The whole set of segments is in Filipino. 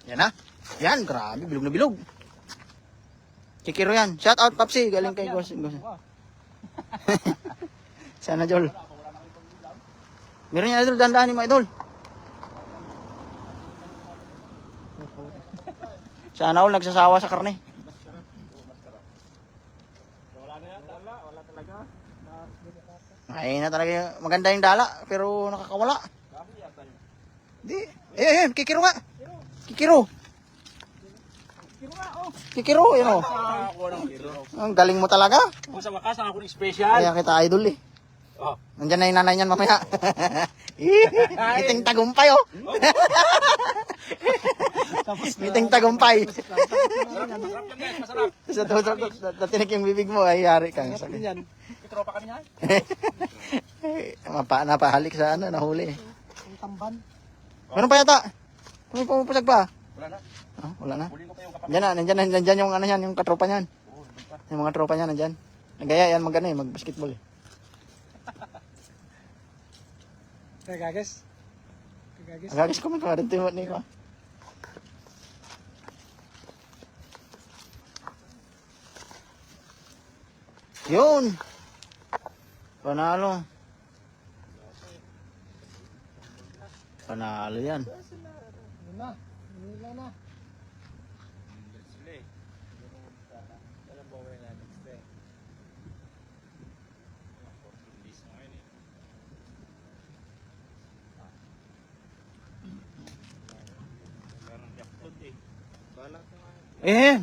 Yan na. Yan, grabe. Bilog na bilog. Kikiro yan. Shout out, Papsi. Galing kay Gos. Sana, Jol. Meron yan, idol. Dandaan mo, idol. Sana all nagsasawa sa karne. Ay na talaga. Maganda yung dala. Pero nakakawala. Di. Kikiro nga. Kikiro. Kikiro, yun o. Ang galing mo talaga. Kung sa wakas, ako ng special. Kaya kita idol eh. Oh. Nandyan na yung nanay niyan mamaya. Miting tagumpay oh. Miting tagumpay. Sa tutok, natinig yung bibig mo, ay yari kang sakit. Tropa kami yan. Napahalik sa ano, nahuli. Ang tamban. Meron pa yata. May pumupusag pa. Wala na. Ah, wala na. Huli ko pa yung kapatid. Nandyan yung ano yan, yung katropa niyan. Yung mga tropa niyan, nandyan. Nagaya yan mag-ano eh, mag-basketball eh. Kagagas. Agagis ko man ka rin timot ni ko. Yun. Panalo. Panalo yan. Na. Wala na.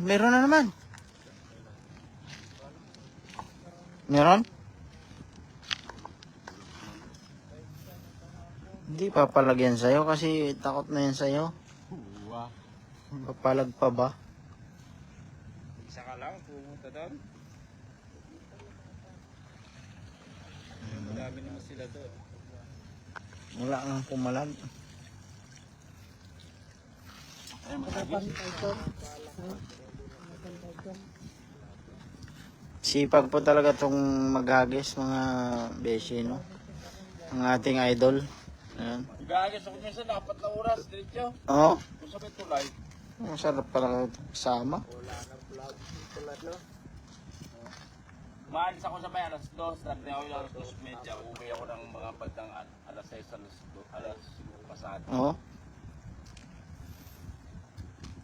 Meron na naman. Meron? Hindi papalagyan sa'yo kasi takot na yan sa'yo. Papalag pa ba? Isa ka lang, pumunta doon. Madami naman sila doon. Wala nang pumalag. Sipag po talaga tong maghagis mga beshi, no? Ang ating idol. Ayan. Gagawin ako minsan, 4 na oras, diretso. Oo. Kung sabi tulay. Masarap pala kasama. Maalis ako sa may alas 2, sabi ako yung alas 2:30, uwi ako ng mga bandang alas 6, alas 5 pasado. Oo.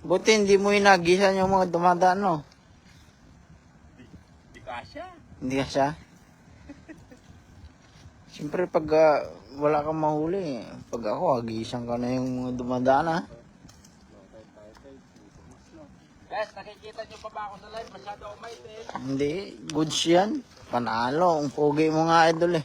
Buti hindi mo inagisan yung mga dumadaan, no? Di kasya. Hindi ka siya? Siyempre pag wala kang mahuli, pag ako, agisan ka na yung mga dumadaan, ha? Guys, nakikita nyo pa ba ako sa live? Masyado umaitin. Hindi, goods yan. Panalo, ang pogi mo nga idol eh.